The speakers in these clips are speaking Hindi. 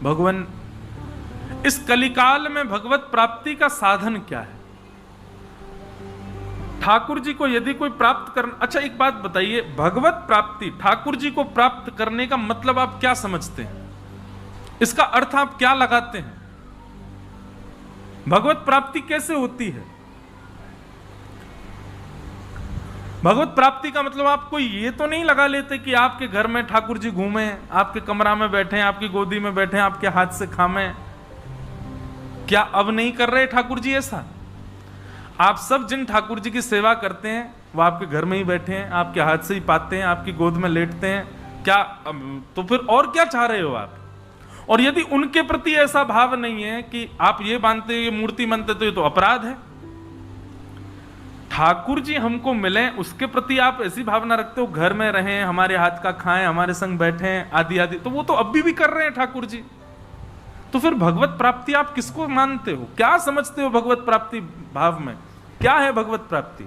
भगवान इस कलिकाल में भगवत प्राप्ति का साधन क्या है? ठाकुर जी को यदि कोई प्राप्त करना, अच्छा एक बात बताइए, भगवत प्राप्ति, ठाकुर जी को प्राप्त करने का मतलब आप क्या समझते हैं? इसका अर्थ आप क्या लगाते हैं? भगवत प्राप्ति कैसे होती है? भगवत प्राप्ति का मतलब आप कोई ये तो नहीं लगा लेते कि आपके घर में ठाकुर जी घूमे, आपके कमरा में बैठे, आपकी गोदी में बैठे, आपके हाथ से खामे। क्या अब नहीं कर रहे ठाकुर जी ऐसा? आप सब जिन ठाकुर जी की सेवा करते हैं वो आपके घर में ही बैठे हैं, आपके हाथ से ही पाते हैं, आपकी गोद में लेटते हैं। क्या तो फिर और क्या चाह रहे हो आप? और यदि उनके प्रति ऐसा भाव नहीं है कि आप ये मानते, ये मूर्ति मानते, तो ये तो अपराध है। ठाकुर जी हमको मिले उसके प्रति आप ऐसी भावना रखते हो, घर में रहें, हमारे हाथ का खाएं, हमारे संग बैठें, आदि आदि, तो वो तो अब भी कर रहे हैं ठाकुर जी। तो फिर भगवत प्राप्ति आप किसको मानते हो? क्या समझते हो भगवत प्राप्ति भाव में? क्या है भगवत प्राप्ति?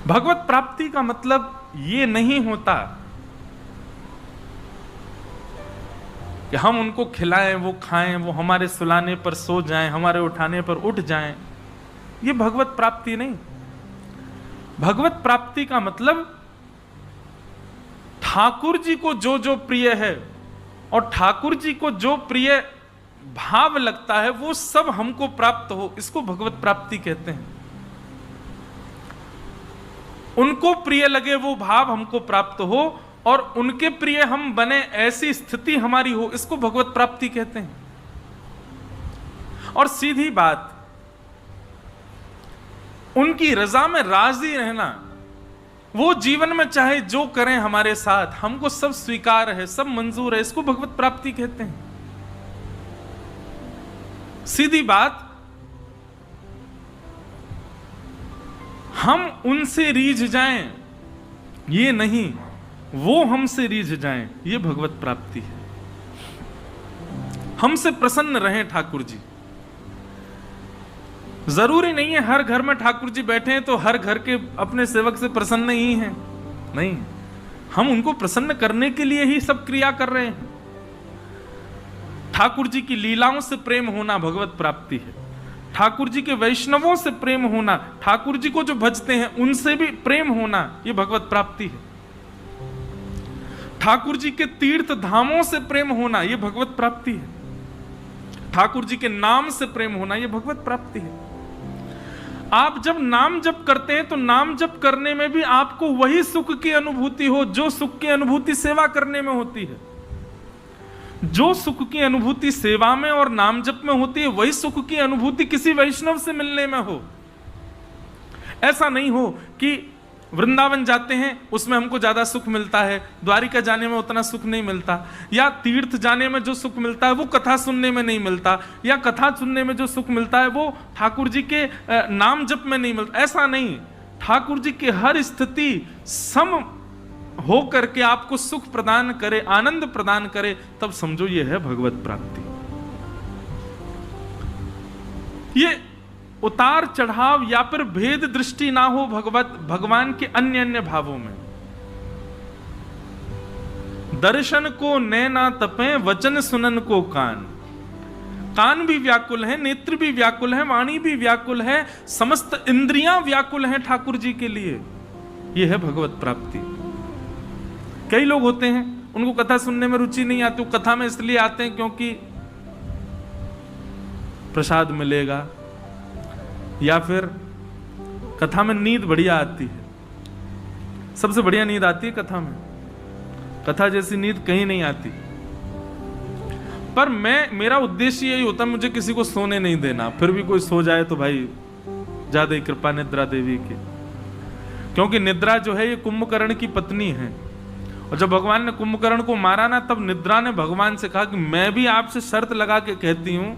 भगवत प्राप्ति का मतलब ये नहीं होता कि हम उनको खिलाएं, वो खाएं, वो हमारे सुलाने पर सो जाएं, हमारे उठाने पर उठ जाएं। ये भगवत प्राप्ति नहीं। भगवत प्राप्ति का मतलब ठाकुर जी को जो जो प्रिय है और ठाकुर जी को जो प्रिय भाव लगता है वो सब हमको प्राप्त हो, इसको भगवत प्राप्ति कहते हैं। उनको प्रिय लगे वो भाव हमको प्राप्त हो और उनके प्रिय हम बने, ऐसी स्थिति हमारी हो, इसको भगवत प्राप्ति कहते हैं। और सीधी बात, उनकी रजा में राजी रहना, वो जीवन में चाहे जो करें हमारे साथ, हमको सब स्वीकार है, सब मंजूर है, इसको भगवत प्राप्ति कहते हैं। सीधी बात, हम उनसे रीझ जाएं ये नहीं, वो हमसे रीझ जाएं, ये भगवत प्राप्ति है। हमसे प्रसन्न रहें ठाकुर जी। जरूरी नहीं है हर घर में ठाकुर जी बैठे हैं तो हर घर के अपने सेवक से प्रसन्न ही हैं, नहीं, हम उनको प्रसन्न करने के लिए ही सब क्रिया कर रहे हैं। ठाकुर जी की लीलाओं से प्रेम होना भगवत प्राप्ति है। ठाकुर जी के वैष्णवों से प्रेम होना, ठाकुर जी को जो भजते हैं उनसे भी प्रेम होना, यह भगवत प्राप्ति है। ठाकुर जी के तीर्थ धामों से प्रेम होना, यह भगवत प्राप्ति है। ठाकुर जी के नाम से प्रेम होना, यह भगवत प्राप्ति है। आप जब नाम जप करते हैं तो नाम जप करने में भी आपको वही सुख की अनुभूति हो जो सुख की अनुभूति सेवा करने में होती है। जो सुख की अनुभूति सेवा में और नाम जप में होती है, वही सुख की अनुभूति किसी वैष्णव से मिलने में हो। ऐसा नहीं हो कि वृंदावन जाते हैं उसमें हमको ज्यादा सुख मिलता है, द्वारिका जाने में उतना सुख नहीं मिलता, या तीर्थ जाने में जो सुख मिलता है वो कथा सुनने में नहीं मिलता, या कथा सुनने में जो सुख मिलता है वो ठाकुर जी के नाम जप में नहीं मिलता। ऐसा नहीं, ठाकुर जी की हर स्थिति सम हो करके आपको सुख प्रदान करे, आनंद प्रदान करे, तब समझो ये है भगवत प्राप्ति। ये उतार चढ़ाव या फिर भेद दृष्टि ना हो भगवान के अन्य अन्य भावों में। दर्शन को नैना तपे, वचन सुनन को कान। कान भी व्याकुल है, नेत्र भी व्याकुल है, वाणी भी व्याकुल है, समस्त इंद्रियां व्याकुल हैं ठाकुर जी के लिए। यह है भगवत प्राप्ति। कई लोग होते हैं उनको कथा सुनने में रुचि नहीं आती, वो कथा में इसलिए आते हैं क्योंकि प्रसाद मिलेगा, या फिर कथा में नींद बढ़िया आती है। सबसे बढ़िया नींद आती है कथा में, कथा जैसी नींद कहीं नहीं आती। पर मेरा उद्देश्य यही होता है, मुझे किसी को सोने नहीं देना। फिर भी कोई सो जाए तो भाई ज्यादा ही कृपा निद्रा देवी की, क्योंकि निद्रा जो है ये कुंभकर्ण की पत्नी है। और जब भगवान ने कुंभकर्ण को मारा ना, तब निद्रा ने भगवान से कहा कि मैं भी आपसे शर्त लगा के कहती हूं,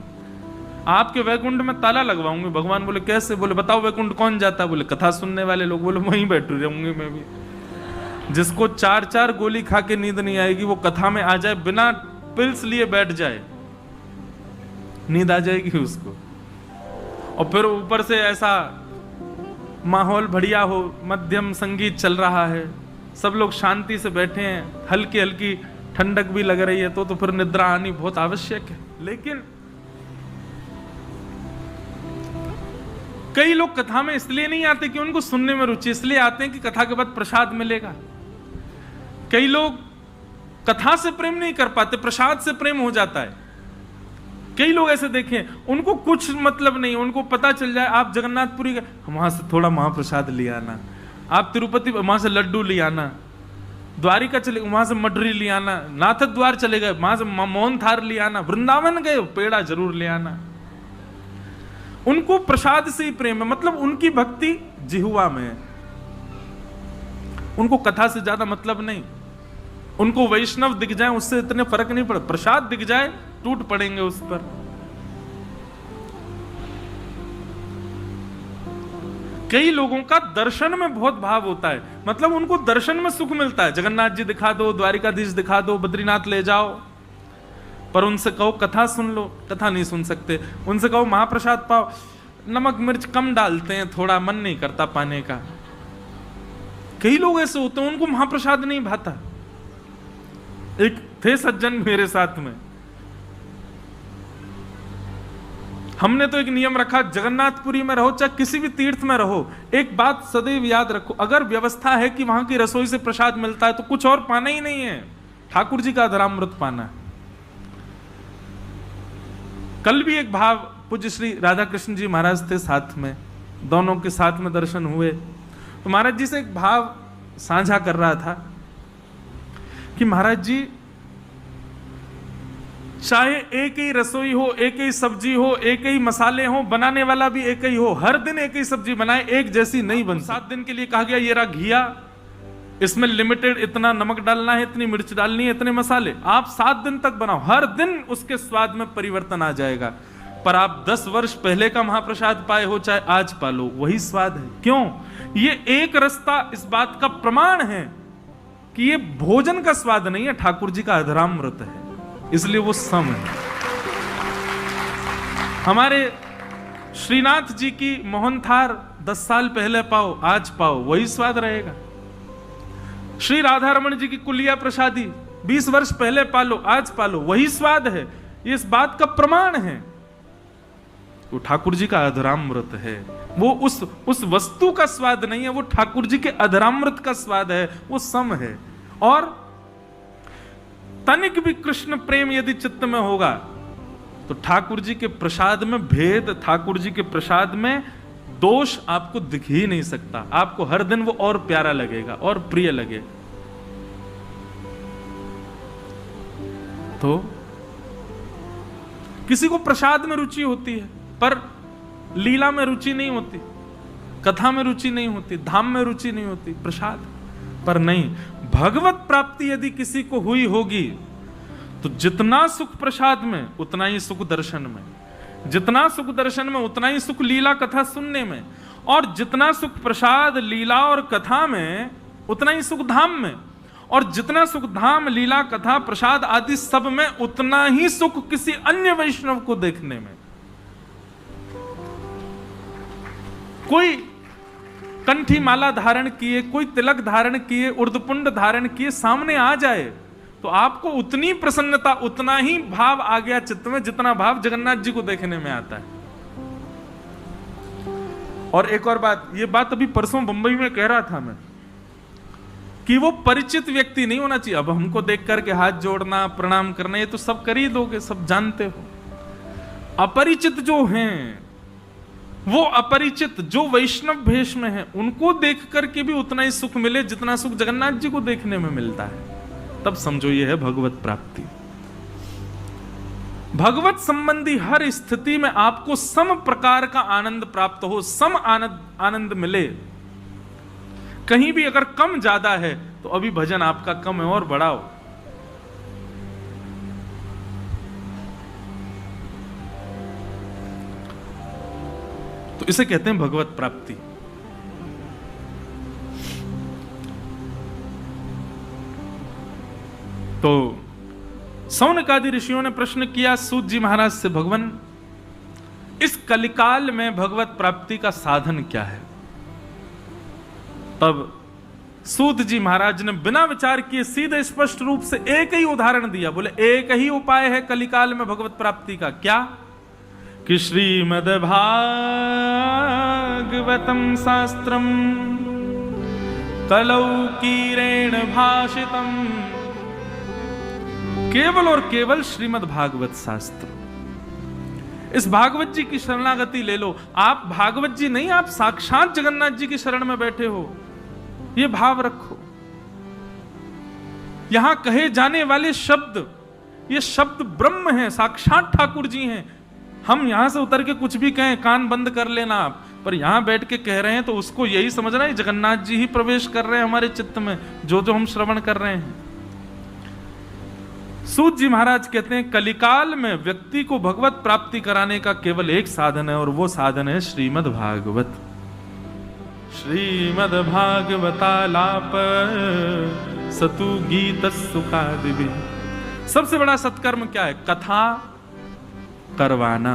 आपके वैकुंठ में ताला लगवाऊंगी। भगवान बोले कैसे? बोले बताओ वैकुंठ कौन जाता? बोले कथा सुनने वाले लोग। बोले वहीं बैठू रहूंगी मैं भी। जिसको 4-4 गोली खा के नींद नहीं आएगी वो कथा में आ जाए, बिना पिल्स लिए बैठ जाए, नींद आ जाएगी उसको। और फिर ऊपर से ऐसा माहौल बढ़िया हो, मध्यम संगीत चल रहा है, सब लोग शांति से बैठे हैं, हल्की हल्की ठंडक भी लग रही है, तो फिर निद्रा आनी बहुत आवश्यक है। लेकिन कई लोग कथा में इसलिए नहीं आते कि उनको सुनने में रुचि, इसलिए आते हैं कि कथा के बाद प्रसाद मिलेगा। कई लोग कथा से प्रेम नहीं कर पाते, प्रसाद से प्रेम हो जाता है। कई लोग ऐसे देखें, उनको कुछ मतलब नहीं, उनको पता चल जाए आप जगन्नाथपुरी गए, वहां से थोड़ा महाप्रसाद ले आना, आप तिरुपति वहां से लड्डू ले आना, द्वारिका चले वहां से मडरी ले आना, नाथ द्वार चले गए वहां से मोहन थार ले आना, वृंदावन गए पेड़ा जरूर ले आना। उनको प्रसाद से ही प्रेम है, मतलब उनकी भक्ति जिहुआ में है, उनको कथा से ज्यादा मतलब नहीं। उनको वैष्णव दिख जाए उससे इतने फर्क नहीं पड़ता, प्रसाद दिख जाए टूट पड़ेंगे उस पर। कई लोगों का दर्शन में बहुत भाव होता है, मतलब उनको दर्शन में सुख मिलता है, जगन्नाथ जी दिखा दो, द्वारिकाधीश दिखा दो, बद्रीनाथ ले जाओ, पर उनसे कहो कथा सुन लो, कथा नहीं सुन सकते। उनसे कहो महाप्रसाद पाओ, नमक मिर्च कम डालते हैं, थोड़ा मन नहीं करता पाने का। कई लोग ऐसे होते हैं उनको महाप्रसाद नहीं भाता। एक थे सज्जन मेरे साथ में, हमने तो एक नियम रखा, जगन्नाथपुरी में रहो चाहे किसी भी तीर्थ में रहो, एक बात सदैव याद रखो, अगर व्यवस्था है कि वहां की रसोई से प्रसाद मिलता है तो कुछ और पाना ही नहीं है, ठाकुर जी का अधरामृत पाना है। कल भी एक भाव पूज्य श्री राधा कृष्ण जी महाराज थे साथ में, दोनों के साथ में दर्शन हुए, तो महाराज जी से एक भाव साझा कर रहा था कि महाराज जी चाहे एक ही रसोई हो, एक ही सब्जी हो, एक ही मसाले हो, बनाने वाला भी एक ही हो, हर दिन एक ही सब्जी बनाए, एक जैसी नहीं बन। 7 दिन के लिए कहा गया ये रहा घिया, इसमें लिमिटेड इतना नमक डालना है, इतनी मिर्च डालनी है, इतने मसाले, आप 7 दिन तक बनाओ, हर दिन उसके स्वाद में परिवर्तन आ जाएगा। पर आप 10 वर्ष पहले का महाप्रसाद पाए हो चाहे आज पा लो, वही स्वाद है। क्यों? ये एक रास्ता इस बात का प्रमाण है कि ये भोजन का स्वाद नहीं है, ठाकुर जी का अधरामृत है, इसलिए वो सम है। हमारे श्रीनाथ जी की मोहन थार 10 साल पहले पाओ आज पाओ, वही स्वाद रहेगा। श्री राधा रमन जी की कुलिया प्रसादी 20 वर्ष पहले पालो आज पालो, वही स्वाद है, ये इस बात का प्रमाण है। वो ठाकुर जी का अधरामृत है, वो उस वस्तु का स्वाद नहीं है, वो ठाकुर जी के अधरामृत का स्वाद है, वो सम है। और तनिक भी कृष्ण प्रेम यदि चित्त में होगा तो ठाकुर जी के प्रसाद में भेद, ठाकुर जी के प्रसाद में दोष आपको दिख ही नहीं सकता, आपको हर दिन वो और प्यारा लगेगा और प्रिय लगेगा। तो किसी को प्रसाद में रुचि होती है पर लीला में रुचि नहीं होती, कथा में रुचि नहीं होती, धाम में रुचि नहीं होती, प्रसाद पर नहीं। भगवत प्राप्ति यदि किसी को हुई होगी तो जितना सुख प्रसाद में उतना ही सुख दर्शन में, जितना सुख दर्शन में उतना ही सुख लीला कथा सुनने में, और जितना सुख प्रसाद लीला और कथा में उतना ही सुख धाम में, और जितना सुख धाम लीला कथा प्रसाद आदि सब में उतना ही सुख किसी अन्य वैष्णव को देखने में। कोई कंठी माला धारण किए, कोई तिलक धारण किए, उर्दपुंड धारण किए सामने आ जाए तो आपको उतनी प्रसन्नता, उतना ही भाव आ गया चित्त में जितना भाव जगन्नाथ जी को देखने में आता है। और एक और बात, ये बात अभी परसों बंबई में कह रहा था मैं कि वो परिचित व्यक्ति नहीं होना चाहिए। अब हमको देख करके हाथ जोड़ना, प्रणाम करना, ये तो सब कर ही दोगे, सब जानते हो। अपरिचित जो हैं, वो अपरिचित जो वैष्णव भेष में है, उनको देख करके भी उतना ही सुख मिले जितना सुख जगन्नाथ जी को देखने में मिलता है, तब समझो ये है भगवत प्राप्ति। भगवत संबंधी हर स्थिति में आपको सम प्रकार का आनंद प्राप्त हो, सम आनंद मिले। कहीं भी अगर कम ज्यादा है तो अभी भजन आपका कम है और बढ़ाओ। तो इसे कहते हैं भगवत प्राप्ति। तो सौनक आदि ऋषियों ने प्रश्न किया सूत जी महाराज से, भगवान इस कलिकाल में भगवत प्राप्ति का साधन क्या है? तब सूत जी महाराज ने बिना विचार किए सीधे स्पष्ट रूप से एक ही उदाहरण दिया। बोले एक ही उपाय है कलिकाल में भगवत प्राप्ति का। क्या? कि श्रीमद् भागवतम शास्त्रम कलौ कीरेण भाषितम। केवल और केवल श्रीमद् भागवत शास्त्र। इस भागवत जी की शरणागति ले लो। आप भागवत जी नहीं, आप साक्षात जगन्नाथ जी की शरण में बैठे हो, ये भाव रखो। यहां कहे जाने वाले शब्द, ये शब्द ब्रह्म हैं, साक्षात ठाकुर जी हैं। हम यहां से उतर के कुछ भी कहें, कान बंद कर लेना आप, पर यहां बैठ के कह रहे हैं तो उसको यही समझना है जगन्नाथ जी ही प्रवेश कर रहे हैं हमारे चित्त में, जो जो हम श्रवण कर रहे हैं। सूत जी महाराज कहते हैं कलिकाल में व्यक्ति को भगवत प्राप्ति कराने का केवल एक साधन है, और वो साधन है श्रीमद् भागवत। श्रीमद् भागवतालाप सतु गीत सुखादिभि। सबसे बड़ा सत्कर्म क्या है? कथा करवाना।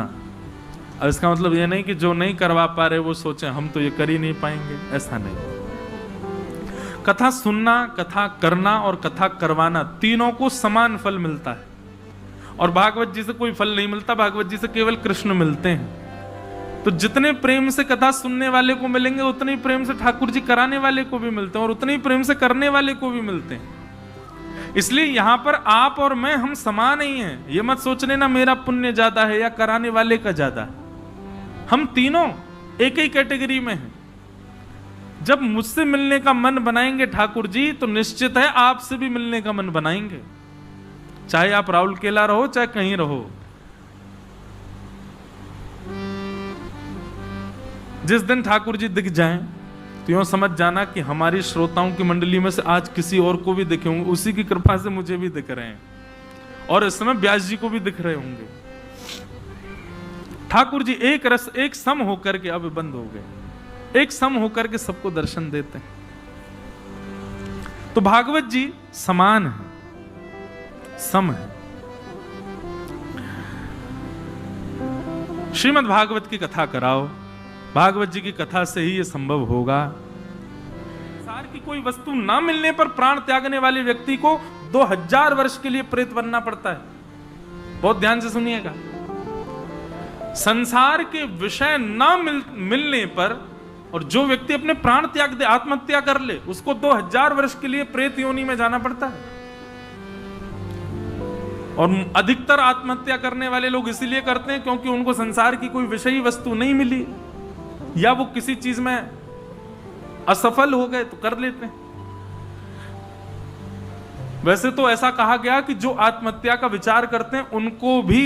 अब इसका मतलब ये नहीं कि जो नहीं करवा पा रहे वो सोचे हम तो ये कर ही नहीं पाएंगे, ऐसा नहीं। कथा सुनना, कथा करना और कथा करवाना, तीनों को समान फल मिलता है। और भागवत जी से कोई फल नहीं मिलता, भागवत जी से केवल कृष्ण मिलते हैं। तो जितने प्रेम से कथा सुनने वाले को मिलेंगे, उतने ही प्रेम से ठाकुर जी कराने वाले को भी मिलते हैं, और उतने ही प्रेम से करने वाले को भी मिलते हैं। इसलिए यहां पर आप और मैं, हम समान ही हैं। ये मत सोच लेना मेरा पुण्य ज्यादा है या कराने वाले का ज्यादा। हम तीनों एक ही कैटेगरी में हैं। जब मुझसे मिलने का मन बनाएंगे ठाकुर जी, तो निश्चित है आपसे भी मिलने का मन बनाएंगे, चाहे आप राउल केला रहो चाहे कहीं रहो। जिस दिन ठाकुर जी दिख जाएं तो यूं समझ जाना कि हमारी श्रोताओं की मंडली में से आज किसी और को भी दिखे होंगे, उसी की कृपा से मुझे भी दिख रहे हैं, और इस समय व्यास जी को भी दिख रहे होंगे। ठाकुर जी एक रस, एक सम होकर के अब बंद हो गए, एक सम होकर के सबको दर्शन देते हैं। तो भागवत जी समान है, सम है। श्रीमद् भागवत की कथा कराओ, भागवत जी की कथा से ही यह संभव होगा। संसार की कोई वस्तु ना मिलने पर प्राण त्यागने वाले व्यक्ति को 2000 वर्ष के लिए प्रेत बनना पड़ता है। बहुत ध्यान से सुनिएगा। संसार के विषय ना मिलने पर, और जो व्यक्ति अपने प्राण त्याग दे, आत्महत्या कर ले, उसको 2000 वर्ष के लिए प्रेत योनि में जाना पड़ता है। और अधिकतर आत्महत्या करने वाले लोग इसीलिए करते हैं क्योंकि उनको संसार की कोई विषयी वस्तु नहीं मिली, या वो किसी चीज में असफल हो गए तो कर लेते हैं। वैसे तो ऐसा कहा गया कि जो आत्महत्या का विचार करते हैं उनको भी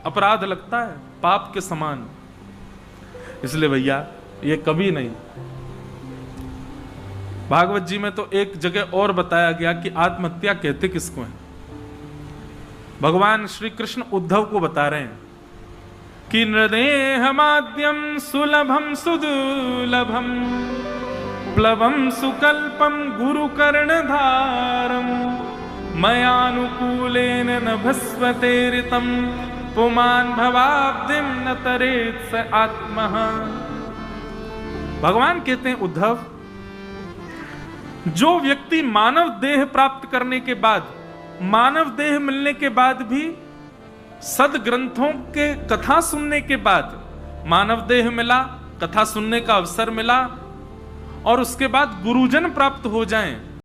अपराध लगता है, पाप के समान। इसलिए भैया ये कभी नहीं। भागवत जी में तो एक जगह और बताया गया कि आत्महत्या कहते किसको है। भगवान श्री कृष्ण उद्धव को बता रहे हैं कि नृदेहमाद्यं सुलभम सुदुलभम प्लवम सुकल्पम गुरुकर्णधारम मयानुकूलेन न भस्वतेरितम पुमान भवाब्धिम न तरेत स आत्मः। भगवान कहते हैं उद्धव, जो व्यक्ति मानव देह प्राप्त करने के बाद, मानव देह मिलने के बाद भी, सदग्रंथों के कथा सुनने के बाद, मानव देह मिला, कथा सुनने का अवसर मिला, और उसके बाद गुरुजन प्राप्त हो जाएं,